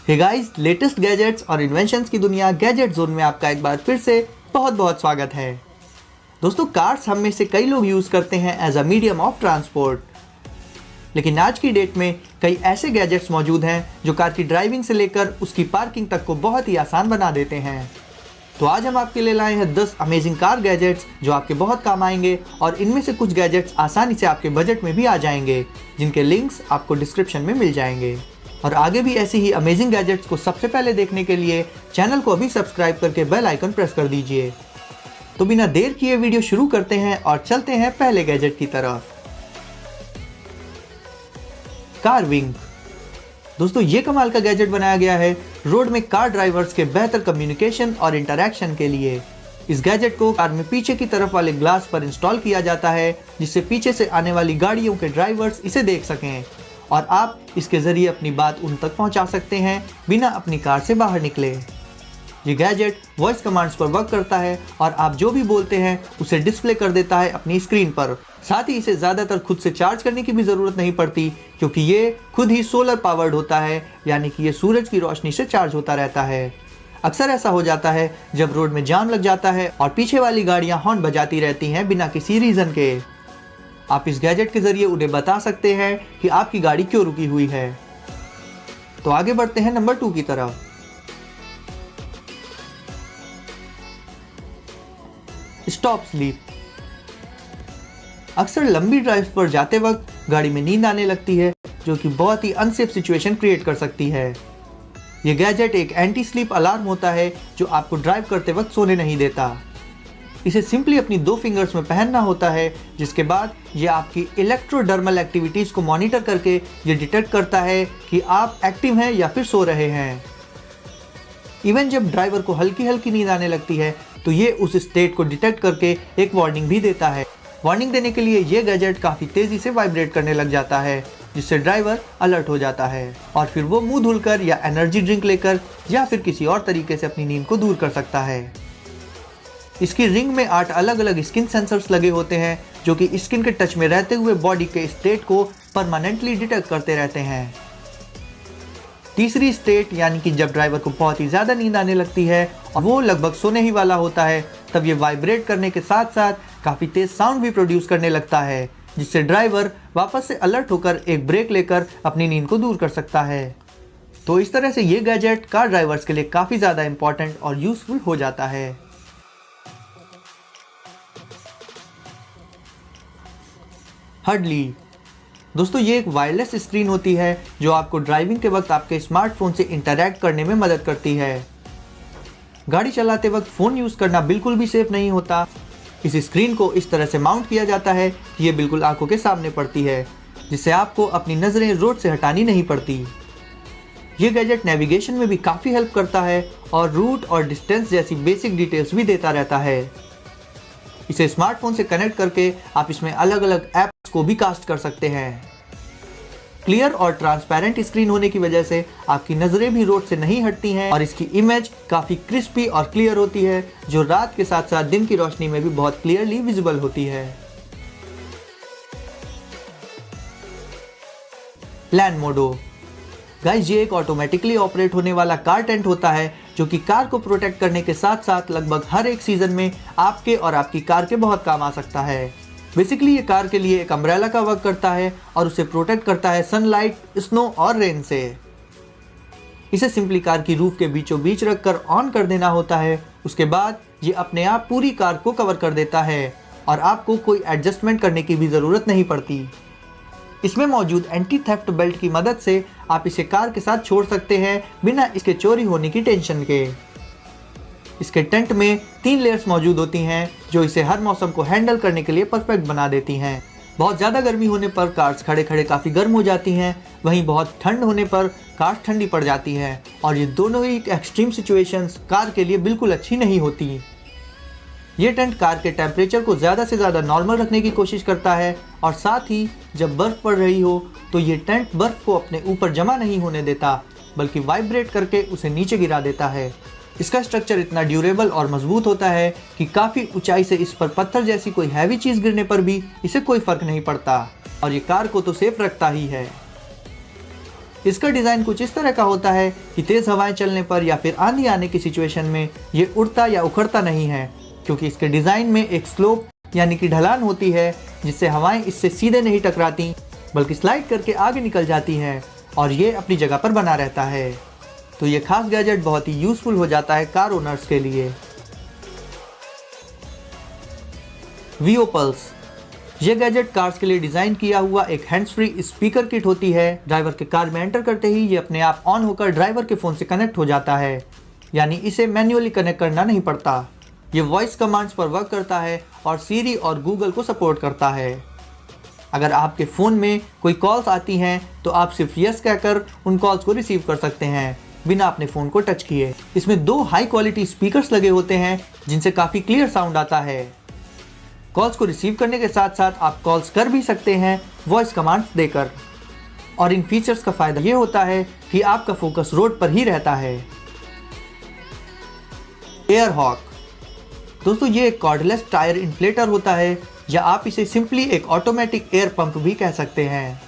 Hey guys, latest gadgets और inventions की दुनिया गैजेट जोन में आपका एक बार फिर से बहुत बहुत स्वागत है। दोस्तों, कार्स हम में से कई लोग यूज़ करते हैं as a medium of transport, लेकिन आज की डेट में कई ऐसे गैजेट्स मौजूद हैं जो कार की ड्राइविंग से लेकर उसकी पार्किंग तक को बहुत ही आसान बना देते हैं। तो आज हम आपके लिए लाए हैं 10 अमेजिंग कार गैजेट्स जो आपके बहुत काम आएंगे, और इनमें से कुछ गैजेट्स आसानी से आपके बजट में भी आ जाएंगे, जिनके लिंक्स आपको डिस्क्रिप्शन में मिल जाएंगे। और आगे भी ऐसी ही अमेजिंग गैजेट्स को सबसे पहले देखने के लिए चैनल को अभी सब्सक्राइब करके बेल आइकन प्रेस कर दीजिए। तो बिना देर किए वीडियो शुरू करते हैं और चलते हैं पहले गैजेट की तरफ। Car wing. दोस्तों, ये कमाल का गैजेट बनाया गया है रोड में कार ड्राइवर्स के बेहतर कम्युनिकेशन और इंटरैक्शन के लिए। इस गैजेट को कार में पीछे की तरफ वाले ग्लास पर इंस्टॉल किया जाता है, जिससे पीछे से आने वाली गाड़ियों के ड्राइवर्स इसे देख सकें और आप इसके जरिए अपनी बात उन तक पहुंचा सकते हैं बिना अपनी कार से बाहर निकले। ये गैजेट वॉइस कमांड्स पर वर्क करता है और आप जो भी बोलते हैं उसे डिस्प्ले कर देता है अपनी स्क्रीन पर। साथ ही इसे ज़्यादातर खुद से चार्ज करने की भी ज़रूरत नहीं पड़ती, क्योंकि ये खुद ही सोलर पावर्ड होता है, यानी कि ये सूरज की रोशनी से चार्ज होता रहता है। अक्सर ऐसा हो जाता है जब रोड में जाम लग जाता है और पीछे वाली गाड़ियाँ हॉर्न बजाती रहती हैं बिना किसी रीज़न के। आप इस गैजेट के जरिए उन्हें बता सकते हैं कि आपकी गाड़ी क्यों रुकी हुई है। तो आगे बढ़ते हैं नंबर 2 की तरफ। Stop sleep. अक्सर लंबी ड्राइव पर जाते वक्त गाड़ी में नींद आने लगती है, जो कि बहुत ही अनसेफ सिचुएशन क्रिएट कर सकती है। यह गैजेट एक एंटी स्लीप अलार्म होता है जो आपको ड्राइव करते वक्त सोने नहीं देता। इसे सिंपली अपनी 2 फिंगर्स में पहनना होता है, जिसके बाद ये आपकी इलेक्ट्रोडर्मल एक्टिविटीज़ को मॉनिटर करके ये डिटेक्ट करता है कि आप एक्टिव हैं या फिर सो रहे हैं। इवन जब ड्राइवर को हल्की हल्की नींद आने लगती है तो ये उस स्टेट को डिटेक्ट करके एक वार्निंग भी देता है। वार्निंग देने के लिए ये गैजेट काफ़ी तेज़ी से वाइब्रेट करने लग जाता है, जिससे ड्राइवर अलर्ट हो जाता है और फिर वो मुंह धुलकर या एनर्जी ड्रिंक लेकर या फिर किसी और तरीके से अपनी नींद को दूर कर सकता है। इसकी रिंग में 8 अलग अलग स्किन सेंसर्स लगे होते हैं, जो कि स्किन के टच में रहते हुए बॉडी के स्टेट को परमानेंटली डिटेक्ट करते रहते हैं। तीसरी स्टेट, यानी कि जब ड्राइवर को बहुत ही ज़्यादा नींद आने लगती है और वो लगभग सोने ही वाला होता है, तब ये वाइब्रेट करने के साथ साथ काफ़ी तेज़ साउंड भी प्रोड्यूस करने लगता है, जिससे ड्राइवर वापस से अलर्ट होकर एक ब्रेक लेकर अपनी नींद को दूर कर सकता है। तो इस तरह से ये गैजेट कार ड्राइवर्स के लिए काफ़ी ज़्यादा इंपॉर्टेंट और यूज़फुल हो जाता है। हडली। दोस्तों, ये एक वायरलेस स्क्रीन होती है जो आपको ड्राइविंग के वक्त आपके स्मार्टफोन से इंटरैक्ट करने में मदद करती है। गाड़ी चलाते वक्त फ़ोन यूज़ करना बिल्कुल भी सेफ नहीं होता। इस स्क्रीन को इस तरह से माउंट किया जाता है कि ये बिल्कुल आंखों के सामने पड़ती है, जिससे आपको अपनी नज़रें रोड से हटानी नहीं पड़ती। ये गैजेट नेविगेशन में भी काफ़ी हेल्प करता है और रूट और डिस्टेंस जैसी बेसिक डिटेल्स भी देता रहता है। इसे स्मार्टफोन से कनेक्ट करके आप इसमें अलग अलग ऐप्स को भी कास्ट कर सकते हैं। क्लियर और ट्रांसपेरेंट स्क्रीन होने की वजह से आपकी नज़रें भी रोड से नहीं हटती हैं और इसकी इमेज काफ़ी क्रिस्पी और क्लियर होती है, जो रात के साथ साथ दिन की रोशनी में भी बहुत क्लियरली विजिबल होती है। लैंड मोडो। गाइस, ये एक ऑटोमेटिकली ऑपरेट होने वाला कार टेंट होता है, जो कि कार को प्रोटेक्ट करने के साथ साथ लगभग हर एक सीजन में आपके और आपकी कार के बहुत काम आ सकता है। बेसिकली ये कार के लिए एक अम्ब्रेला का वर्क करता है और उसे प्रोटेक्ट करता है सनलाइट, स्नो और रेन से। इसे सिंपली कार की रूफ के बीचों बीच रखकर ऑन कर देना होता है। उसके बाद ये अपने आप पूरी कार को कवर कर देता है और आपको कोई एडजस्टमेंट करने की भी ज़रूरत नहीं पड़ती। इसमें मौजूद एंटी थेफ्ट बेल्ट की मदद से आप इसे कार के साथ छोड़ सकते हैं बिना इसके चोरी होने की टेंशन के। इसके टेंट में 3 लेयर्स मौजूद होती हैं, जो इसे हर मौसम को हैंडल करने के लिए परफेक्ट बना देती हैं। बहुत ज़्यादा गर्मी होने पर कार्स खड़े खड़े काफ़ी गर्म हो जाती हैं, वहीं बहुत ठंड होने पर कार्स ठंडी पड़ जाती हैं, और ये दोनों ही एक्सट्रीम सिचुएशंस कार के लिए बिल्कुल अच्छी नहीं होती। ये टेंट कार के टेम्परेचर को ज़्यादा से ज़्यादा नॉर्मल रखने की कोशिश करता है, और साथ ही जब बर्फ़ पड़ रही हो तो ये टेंट बर्फ़ को अपने ऊपर जमा नहीं होने देता, बल्कि वाइब्रेट करके उसे नीचे गिरा देता है। इसका स्ट्रक्चर इतना ड्यूरेबल और मजबूत होता है कि काफ़ी ऊंचाई से इस पर पत्थर जैसी कोई हैवी चीज़ गिरने पर भी इसे कोई फ़र्क नहीं पड़ता, और ये कार को तो सेफ रखता ही है। इसका डिज़ाइन कुछ इस तरह का होता है कि तेज़ हवाएं चलने पर या फिर आंधी आने की सिचुएशन में ये उड़ता या उखड़ता नहीं है, क्योंकि इसके डिज़ाइन में एक स्लोप यानी कि ढलान होती है, जिससे हवाएं इससे सीधे नहीं टकराती बल्कि स्लाइड करके आगे निकल जाती हैं और ये अपनी जगह पर बना रहता है। तो ये खास गैजेट बहुत ही यूज़फुल हो जाता है कार ओनर्स के लिए। वीओ पल्स, ये गैजेट कार्स के लिए डिज़ाइन किया हुआ एक हैंड्स फ्री स्पीकर किट होती है। ड्राइवर के कार में एंटर करते ही ये अपने आप ऑन होकर ड्राइवर के फ़ोन से कनेक्ट हो जाता है, यानी इसे मैन्युअली कनेक्ट करना नहीं पड़ता। ये वॉइस कमांड्स पर वर्क करता है और सीरी और गूगल को सपोर्ट करता है। अगर आपके फ़ोन में कोई कॉल्स आती हैं तो आप सिर्फ यस कहकर उन कॉल्स को रिसीव कर सकते हैं बिना अपने फ़ोन को टच किए। इसमें 2 हाई क्वालिटी स्पीकर्स लगे होते हैं जिनसे काफ़ी क्लियर साउंड आता है। कॉल्स को रिसीव करने के साथ साथ आप कॉल्स कर भी सकते हैं वॉइस कमांड्स देकर। और इन फीचर्स का फ़ायदा ये होता है कि आपका फोकस रोड पर ही रहता है। एयर हॉक, दोस्तों ये एक कॉर्डलेस टायर इन्फ्लेटर होता है, या आप इसे सिंपली एक ऑटोमेटिक एयर पंप भी कह सकते हैं।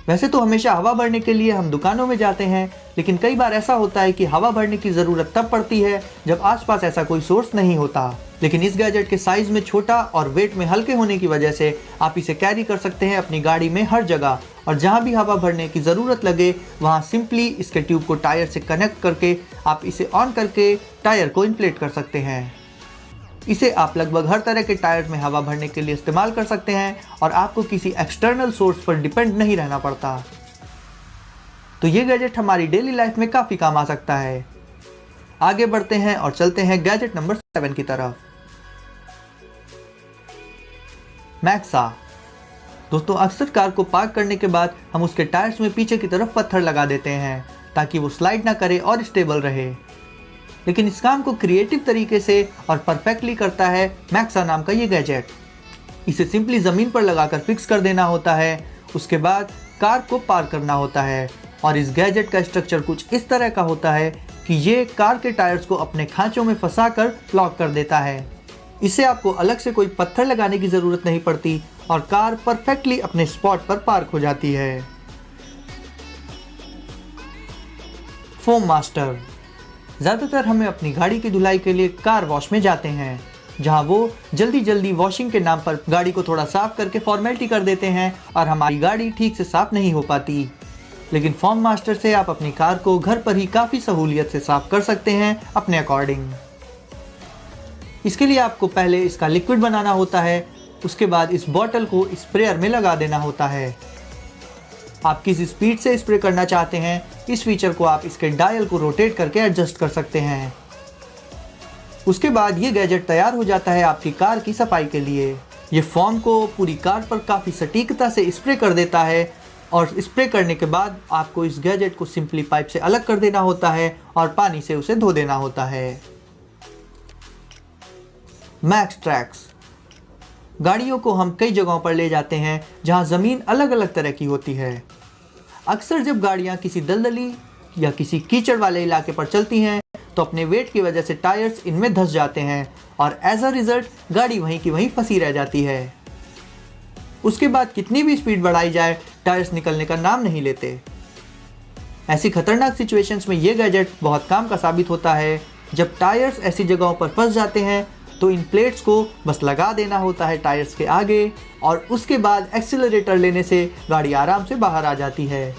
वैसे तो हमेशा हवा भरने के लिए हम दुकानों में जाते हैं, लेकिन कई बार ऐसा होता है कि हवा भरने की ज़रूरत तब पड़ती है जब आसपास ऐसा कोई सोर्स नहीं होता। लेकिन इस गैजेट के साइज़ में छोटा और वेट में हल्के होने की वजह से आप इसे कैरी कर सकते हैं अपनी गाड़ी में हर जगह, और जहाँ भी हवा भरने की ज़रूरत लगे वहाँ सिंपली इसके ट्यूब को टायर से कनेक्ट करके आप इसे ऑन करके टायर को इन्फ्लेट कर सकते हैं। इसे आप लगभग हर तरह के टायर में हवा भरने के लिए इस्तेमाल कर सकते हैं और आपको किसी एक्सटर्नल सोर्स पर डिपेंड नहीं रहना पड़ता। तो ये गैजेट हमारी डेली लाइफ में काफ़ी काम आ सकता है। आगे बढ़ते हैं और चलते हैं गैजेट नंबर 7 की तरफ। मैक्सा, दोस्तों अक्सर कार को पार्क करने के बाद हम उसके टायर्स में पीछे की तरफ पत्थर लगा देते हैं ताकि वो स्लाइड ना करे और स्टेबल रहे, लेकिन इस काम को क्रिएटिव तरीके से और परफेक्टली करता है मैक्सा नाम का ये गैजेट। इसे सिंपली ज़मीन पर लगाकर फिक्स कर देना होता है, उसके बाद कार को पार्क करना होता है। और इस गैजेट का स्ट्रक्चर कुछ इस तरह का होता है कि ये कार के टायर्स को अपने खांचों में फंसाकर लॉक कर देता है। इससे आपको अलग से कोई पत्थर लगाने की ज़रूरत नहीं पड़ती और कार परफेक्टली अपने स्पॉट पर पार्क हो जाती है। फोम मास्टर, ज़्यादातर हमें अपनी गाड़ी की धुलाई के लिए कार वॉश में जाते हैं, जहां वो जल्दी जल्दी वॉशिंग के नाम पर गाड़ी को थोड़ा साफ करके फॉर्मेलिटी कर देते हैं और हमारी गाड़ी ठीक से साफ नहीं हो पाती। लेकिन फोम मास्टर से आप अपनी कार को घर पर ही काफ़ी सहूलियत से साफ कर सकते हैं अपने अकॉर्डिंग। इसके लिए आपको पहले इसका लिक्विड बनाना होता है, उसके बाद इस बॉटल को स्प्रेयर में लगा देना होता है। आप किस स्पीड से स्प्रे करना चाहते हैं, इस फीचर को आप इसके डायल को रोटेट करके एडजस्ट कर सकते हैं। उसके बाद ये गैजेट तैयार हो जाता है आपकी कार की सफाई के लिए। ये फोम को पूरी कार पर काफ़ी सटीकता से स्प्रे कर देता है और स्प्रे करने के बाद आपको इस गैजेट को सिंपली पाइप से अलग कर देना होता है और पानी से उसे धो देना होता है। मैक्स ट्रैक्स, गाड़ियों को हम कई जगहों पर ले जाते हैं जहां ज़मीन अलग अलग तरह की होती है। अक्सर जब गाड़ियां किसी दलदली या किसी कीचड़ वाले इलाके पर चलती हैं तो अपने वेट की वजह से टायर्स इनमें धंस जाते हैं और एज अ रिज़ल्ट गाड़ी वहीं की वहीं फंसी रह जाती है। उसके बाद कितनी भी स्पीड बढ़ाई जाए टायर्स निकलने का नाम नहीं लेते। ऐसी खतरनाक सिचुएशंस में ये गैजेट बहुत काम का साबित होता है। जब टायर्स ऐसी जगहों पर फंस जाते हैं तो इन प्लेट्स को बस लगा देना होता है टायर्स के आगे और उसके बाद एक्सीलरेटर लेने से गाड़ी आराम से बाहर आ जाती है।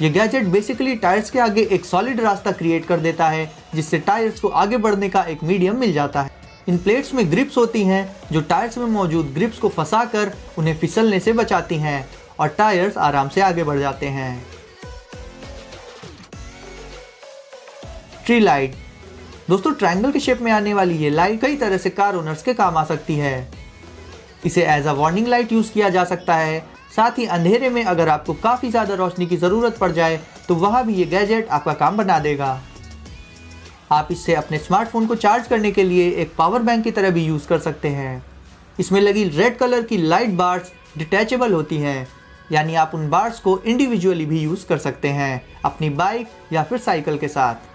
ये गैजेट बेसिकली टायर्स के आगे एक सॉलिड रास्ता क्रिएट कर देता है, जिससे टायर्स को आगे बढ़ने का एक मीडियम मिल जाता है। इन प्लेट्स में ग्रिप्स होती हैं जो टायर्स में मौजूद ग्रिप्स को फंसाकर उन्हें फिसलने से बचाती हैं और टायर्स आराम से आगे बढ़ जाते हैं। ट्री लाइट, दोस्तों ट्रायंगल के शेप में आने वाली ये लाइट कई तरह से कार ओनर्स के काम आ सकती है। इसे as a warning light use किया जा सकता है। साथ ही अंधेरे में अगर आपको काफ़ी ज़्यादा रोशनी की ज़रूरत पड़ जाए तो वहाँ भी ये गैजेट आपका काम बना देगा। आप इससे अपने स्मार्टफोन को चार्ज करने के लिए एक पावर बैंक की तरह भी यूज़ कर सकते हैं। इसमें लगी रेड कलर की लाइट बार्स डिटैचेबल होती हैं, यानी आप उन बार्स को इंडिविजुअली भी यूज़ कर सकते हैं अपनी बाइक या फिर साइकिल के साथ।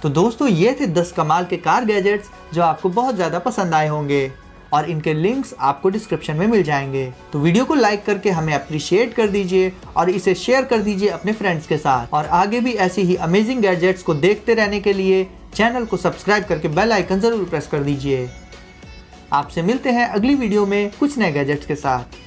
तो दोस्तों ये थे 10 कमाल के कार गैजेट्स जो आपको बहुत ज़्यादा पसंद आए होंगे। और इनके लिंक्स आपको डिस्क्रिप्शन में मिल जाएंगे। तो वीडियो को लाइक करके हमें अप्रिशिएट कर दीजिए और इसे शेयर कर दीजिए अपने फ्रेंड्स के साथ। और आगे भी ऐसी ही अमेजिंग गैजेट्स को देखते रहने के लिए चैनल को सब्सक्राइब करके बेल आइकन जरूर प्रेस कर दीजिए। आपसे मिलते हैं अगली वीडियो में कुछ नए गैजेट्स के साथ।